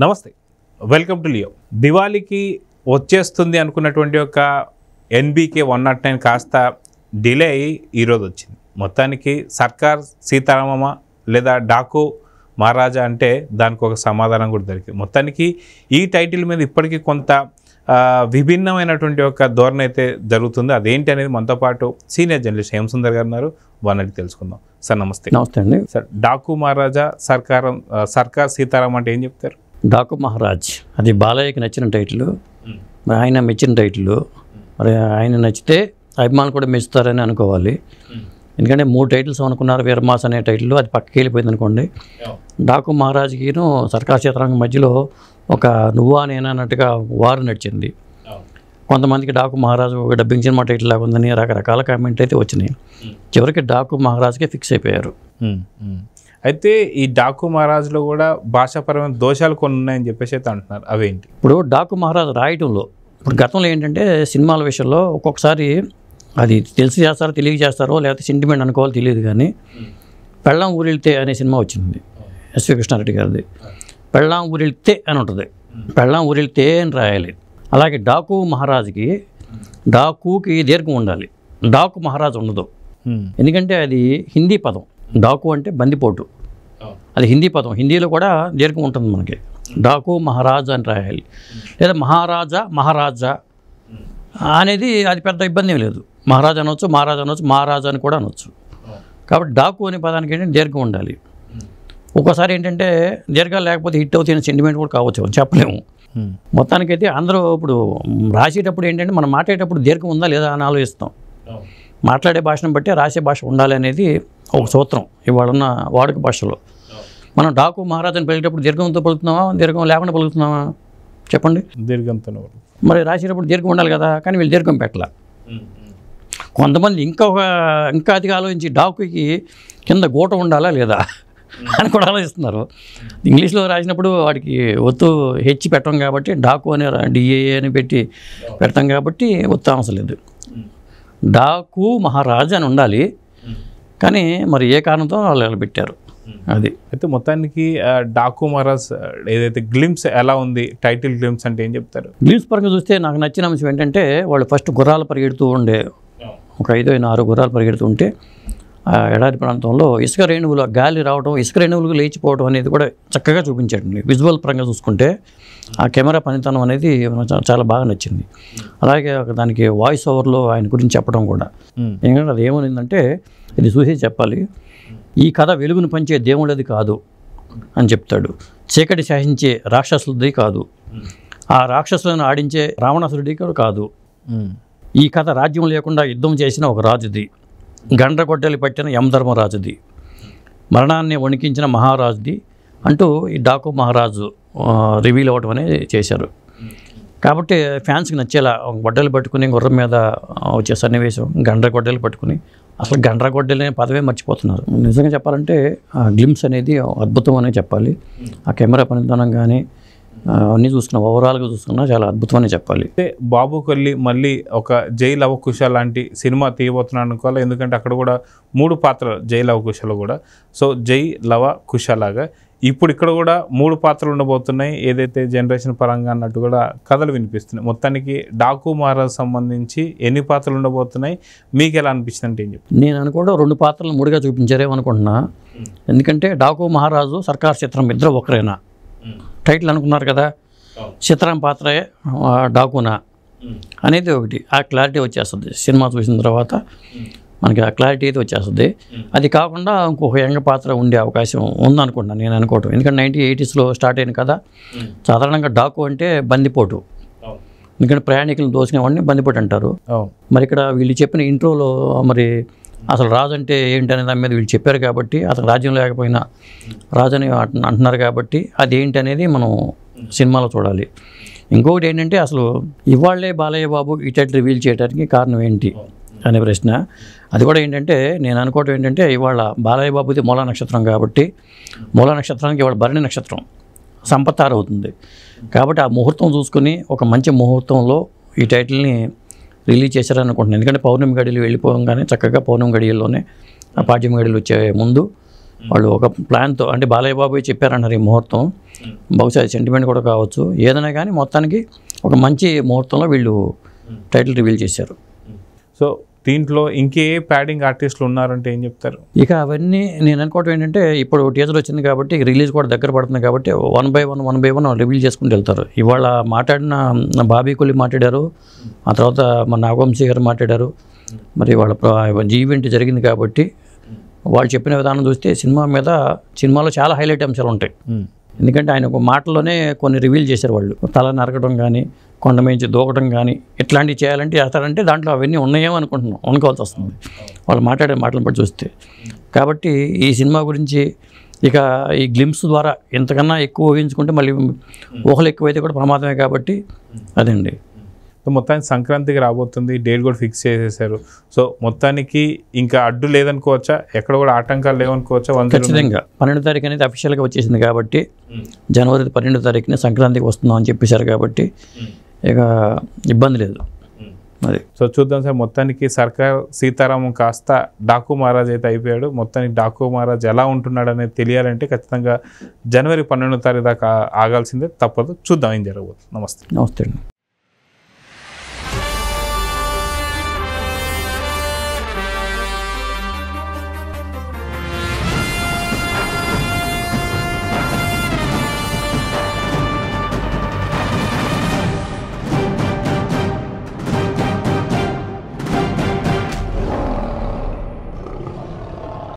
నమస్తే, welcome to Leo. దివాళీకి వచ్చేస్తుంది అనుకున్నటువంటి ఒక ఎన్బీకే 109 కాస్త డిలే అయ్యి ఈరోజు వచ్చింది. మొత్తానికి సర్కార్ సీతారామమ్మ లేదా డాకు మహారాజా అంటే దానికి ఒక సమాధానం కూడా దొరికింది. మొత్తానికి ఈ టైటిల్ మీద ఇప్పటికీ కొంత విభిన్నమైనటువంటి ఒక ధోరణి అయితే జరుగుతుంది. అదేంటి అనేది మనతో పాటు సీనియర్ జర్నలిస్ట్ హేమసుందర్ గారు ఉన్నారు. వారిని తెలుసుకుందాం. సార్ నమస్తే. నమస్తే అండి. సార్, డాకు మహారాజా సర్కార్ సీతారాం అంటే ఏం చెప్తారు? డాకు మహారాజ్ అది బాలయ్యకి నచ్చిన టైటిల్, మరి ఆయన మెచ్చిన టైటిల్. మరి ఆయన నచ్చితే అభిమానులు కూడా మెచ్చుతారని అనుకోవాలి. ఎందుకంటే 3 టైటిల్స్ అనుకున్నారు. వీరమాస్ అనే టైటిల్ అది పక్కకి వెళ్ళిపోయింది అనుకోండి. డాకు మహారాజ్కిను సర్కార్ క్షేత్రానికి మధ్యలో ఒక నువ్వా నేనా అన్నట్టుగా వారు నడిచింది. కొంతమందికి డాకు మహారాజు ఒక డబ్బింగ్ సినిమా టైటిల్ లాగా ఉందని రకరకాల కామెంట్ అయితే వచ్చినాయి. చివరికి డాకు మహారాజ్కే ఫిక్స్ అయిపోయారు. అయితే ఈ డాకు మహారాజులో కూడా భాషాపరమైన దోషాలు కొన్ని ఉన్నాయని చెప్పేసి అయితే అంటున్నారు. అవేంటి? ఇప్పుడు డాకు మహారాజు రాయటంలో ఇప్పుడు గతంలో ఏంటంటే సినిమాల విషయంలో ఒక్కొక్కసారి అది తెలిసి చేస్తారో తెలియక చేస్తారో లేకపోతే సెంటిమెంట్ అనుకోవాలో తెలియదు, కానీ పెళ్ళాం ఊరెళ్తే అనే సినిమా వచ్చింది ఎస్వి కృష్ణారెడ్డి గారిది. పెళ్ళాం ఊరెళ్తే అని ఉంటుంది, పెళ్ళాం ఊరెళ్తే అని రాయాలి. అలాగే డాకు మహారాజుకి డాకుకి దీర్ఘం ఉండాలి, డాకు మహారాజు ఉండదు. ఎందుకంటే అది హిందీ పదం. డాకు అంటే బందిపోటు, అది హిందీ పదం. హిందీలో కూడా దీర్ఘం ఉంటుంది మనకి. డాకు మహారాజా అని రాయాలి, లేదా మహారాజా అనేది అది పెద్ద ఇబ్బంది ఏం లేదు. మహారాజా అనొచ్చు, మహారాజా అని కూడా అనొచ్చు. కాబట్టి డాకు అనే పదానికి ఏంటంటే దీర్ఘం ఉండాలి. ఒక్కోసారి ఏంటంటే దీర్ఘాలు లేకపోతే హిట్ అవుతున్న సెంటిమెంట్ కూడా కావచ్చు, చెప్పలేము. మొత్తానికైతే అందరూ ఇప్పుడు రాసేటప్పుడు ఏంటంటే మనం మాట్లాడేటప్పుడు దీర్ఘం ఉందా లేదా అని ఆలోచిస్తాం. మాట్లాడే భాషను బట్టి రాసే భాష ఉండాలి అనేది ఒక సూత్రం ఇవాళ ఉన్న వాడుక భాషలో. మనం డాకు మహారాజాని పలికేటప్పుడు దీర్ఘంతో పలుకుతున్నామా, దీర్ఘం లేకుండా పలుకుతున్నామా చెప్పండి? దీర్ఘంతో. మరి రాసేటప్పుడు దీర్ఘం ఉండాలి కదా, కానీ వీళ్ళు దీర్ఘం పెట్టాల. కొంతమంది ఇంకా అదిగా ఆలోచించి డాకుకి కింద గూట ఉండాలా లేదా అని కూడా ఆలోచిస్తున్నారు. ఇంగ్లీష్లో రాసినప్పుడు వాడికి ఒత్తు హెచ్చి పెట్టం కాబట్టి డాకు అని డిఏఏ అని పెడతాం కాబట్టి ఒత్తు అవసరం లేదు. డాకు మహారాజా అని ఉండాలి, కానీ మరి ఏ కారణంతో వాళ్ళు పెట్టారు అది. అయితే మొత్తానికి డాకు మహారాజ్ ఏదైతే గ్లిమ్స్ ఎలా ఉంది, టైటిల్ గ్లిమ్స్ అంటే ఏం చెప్తారు? గ్లిమ్స్ పరంగా చూస్తే నాకు నచ్చిన అంశం ఏంటంటే వాళ్ళు ఫస్ట్ గుర్రాలు పరిగెడుతూ ఉండే, ఒక 5-6 గుర్రాలు పరిగెడుతూ ఉంటే ఎడారి ప్రాంతంలో ఇసుక రేణువులు గాలి రావడం, ఇసుక రేణువులు లేచిపోవడం అనేది కూడా చక్కగా చూపించాడు. విజువల్ పరంగా చూసుకుంటే ఆ కెమెరా పనితనం అనేది చాలా బాగా నచ్చింది. అలాగే దానికి వాయిస్ ఓవర్లో ఆయన గురించి చెప్పడం కూడా, ఎందుకంటే అది ఏమనిందంటే ఇది చూసి చెప్పాలి. ఈ కథ వెలుగును పంచే దేవుళ్ళది కాదు అని చెప్తాడు, చీకటి శాసించే రాక్షసులది కాదు, ఆ రాక్షసులను ఆడించే రావణాసురుడి కాదు, ఈ కథ రాజ్యం లేకుండా యుద్ధం చేసిన ఒక రాజుది, గండ్రగొడ్డలి పట్టిన యమధర్మరాజుది, మరణాన్ని వణికించిన మహారాజుది అంటూ ఈ డాకు మహారాజు రివీల్ అవ్వడం అనేది చేశారు. కాబట్టి ఫ్యాన్స్కి నచ్చేలా గొడ్డలు పట్టుకుని గుర్రం మీద వచ్చే సన్నివేశం, గండ్రగొడ్డలు పట్టుకుని, అసలు గండ్రగొడ్డలి అనే పదవే మర్చిపోతున్నారు. నిజంగా చెప్పాలంటే ఆ గ్లిమ్స్ అనేది అద్భుతం అనే చెప్పాలి. ఆ కెమెరా పనితనం కానీ అన్నీ చూసుకున్నా, ఓవరాల్గా చూసుకున్నా చాలా అద్భుతమని చెప్పాలి. అంటే బాబు కొల్లి మళ్ళీ ఒక జై లవకుశ లాంటి సినిమా తీయబోతున్నాను అనుకోవాలి. ఎందుకంటే అక్కడ కూడా 3 పాత్రలు జై లవకుశలో కూడా. సో జై లవ కుశ లాగా ఇప్పుడు ఇక్కడ కూడా 3 పాత్రలు ఉండబోతున్నాయి. ఏదైతే జనరేషన్ పరంగా అన్నట్టు కూడా కథలు వినిపిస్తున్నాయి. మొత్తానికి డాకు మహారాజ్ సంబంధించి ఎన్ని పాత్రలు ఉండబోతున్నాయి, మీకు ఎలా అనిపిస్తుంది అంటే ఏం చెప్తారు? నేను అనుకోవడం 2 పాత్రలు 3గా చూపించారేమనుకుంటున్నా. ఎందుకంటే డాకు మహారాజు సర్కార్ చిత్రం ఇద్దరు ఒకరేనా టైటిల్ అనుకున్నారు కదా, చిత్రం పాత్రే డాకునా అనేది ఒకటి. ఆ క్లారిటీ వచ్చేస్తుంది సినిమా చూసిన తర్వాత, మనకి ఆ క్లారిటీ అయితే వచ్చేస్తుంది. అది కాకుండా ఇంకొక యంగ్ పాత్ర ఉండే అవకాశం ఉందనుకుంటున్నాను నేను అనుకోవటం. ఎందుకంటే 1980sలో స్టార్ట్ అయింది కదా. సాధారణంగా డాకు అంటే బందిపోటు, ఎందుకంటే ప్రయాణికులను దోచుకునేవాడిని బందిపోటు అంటారు. మరి ఇక్కడ వీళ్ళు చెప్పిన ఇంట్రోలో మరి అసలు రాజు అంటే ఏంటి అనే దాని మీద వీళ్ళు చెప్పారు కాబట్టి, అసలు రాజ్యం లేకపోయినా రాజు అని అంటున్నారు కాబట్టి అది ఏంటి అనేది మనం సినిమాలో చూడాలి. ఇంకొకటి ఏంటంటే అసలు ఇవాళ్లే బాలయ్య బాబు ఈ టైటిల్ రివీల్ చేయడానికి కారణం ఏంటి అనే ప్రశ్న. అది కూడా ఏంటంటే నేను అనుకోవటం ఏంటంటే ఇవాళ బాలయ్య బాబుది మూలా నక్షత్రం కాబట్టి, మూలా నక్షత్రానికి ఇవాళ భరణి నక్షత్రం సంపత్తారు అవుతుంది కాబట్టి ఆ ముహూర్తం చూసుకుని ఒక మంచి ముహూర్తంలో ఈ టైటిల్ని రిలీజ్ చేశారనుకుంటున్నాను. ఎందుకంటే పౌర్ణమి గడియలు వెళ్ళిపోగానే చక్కగా పౌర్ణమి గడియల్లోనే ఆ పాడ్యం గడియలు వచ్చే ముందు వాళ్ళు ఒక ప్లాన్తో, అంటే బాలయ్య బాబు చెప్పారన్నారు ఈ ముహూర్తం, బహుశా సెంటిమెంట్ కూడా కావచ్చు, ఏదైనా కానీ మొత్తానికి ఒక మంచి ముహూర్తంలో వీళ్ళు టైటిల్ రివీల్ చేశారు. సో దీంట్లో ఇంకే ప్యాడింగ్ ఆర్టిస్టులు ఉన్నారంటే ఏం చెప్తారు? ఇక అవన్నీ నేను అనుకోవటం ఏంటంటే, ఇప్పుడు టీజర్ వచ్చింది కాబట్టి రిలీజ్ కూడా దగ్గర పడుతుంది కాబట్టి వన్ బై వన్ రివీల్ చేసుకుంటూ వెళ్తారు. ఇవాళ మాట్లాడిన బాబీ కొలి మాట్లాడారు, ఆ తర్వాత మన నాగవంశీ గారు మాట్లాడారు. మరి వాళ్ళ ఈవెంట్ జరిగింది కాబట్టి వాళ్ళు చెప్పిన విధానం చూస్తే సినిమాలో చాలా హైలైట్ అంశాలు ఉంటాయి. ఎందుకంటే ఆయన ఒక మాటలోనే కొన్ని రివీల్ చేశారు. వాళ్ళు తల నరకడం కానీ, కొండ మించి దూకడం కానీ ఇట్లాంటివి చేస్తారంటే దాంట్లో అవన్నీ ఉన్నాయేమో అనుకోవాల్సి వస్తుంది వాళ్ళు మాట్లాడే మాటలను బట్టి చూస్తే. కాబట్టి ఈ సినిమా గురించి ఇక ఈ గ్లిమ్స్ ద్వారా ఇంతకన్నా ఎక్కువ ఊహించుకుంటే మళ్ళీ ఊహలు ఎక్కువైతే కూడా ప్రమాదమే కాబట్టి అదండి. మొత్తానికి సంక్రాంతికి రాబోతుంది, డేట్ కూడా ఫిక్స్ చేసేసారు. సో మొత్తానికి ఇంకా అడ్డు లేదనుకోవచ్చా? ఎక్కడ కూడా ఆటంకాలు లేవనుకోవచ్చా? ఖచ్చితంగా 12వ తారీఖు అనేది అఫీషియల్గా వచ్చేసింది కాబట్టి, జనవరి 12వ తారీఖున సంక్రాంతికి వస్తున్నాం అని చెప్పేశారు కాబట్టి ఇక ఇబ్బంది లేదు. అది సో చూద్దాం సార్. మొత్తానికి సర్కార్ సీతారామం కాస్త డాకు మహారాజ్ అయితే అయిపోయాడు. మొత్తానికి డాకు మహారాజ్ ఎలా ఉంటున్నాడు అనేది తెలియాలంటే ఖచ్చితంగా జనవరి 12వ తారీఖు దాకా ఆగాల్సిందే, తప్పదు. చూద్దాం ఏం జరగబోతుంది. నమస్తే. నమస్తే అండి.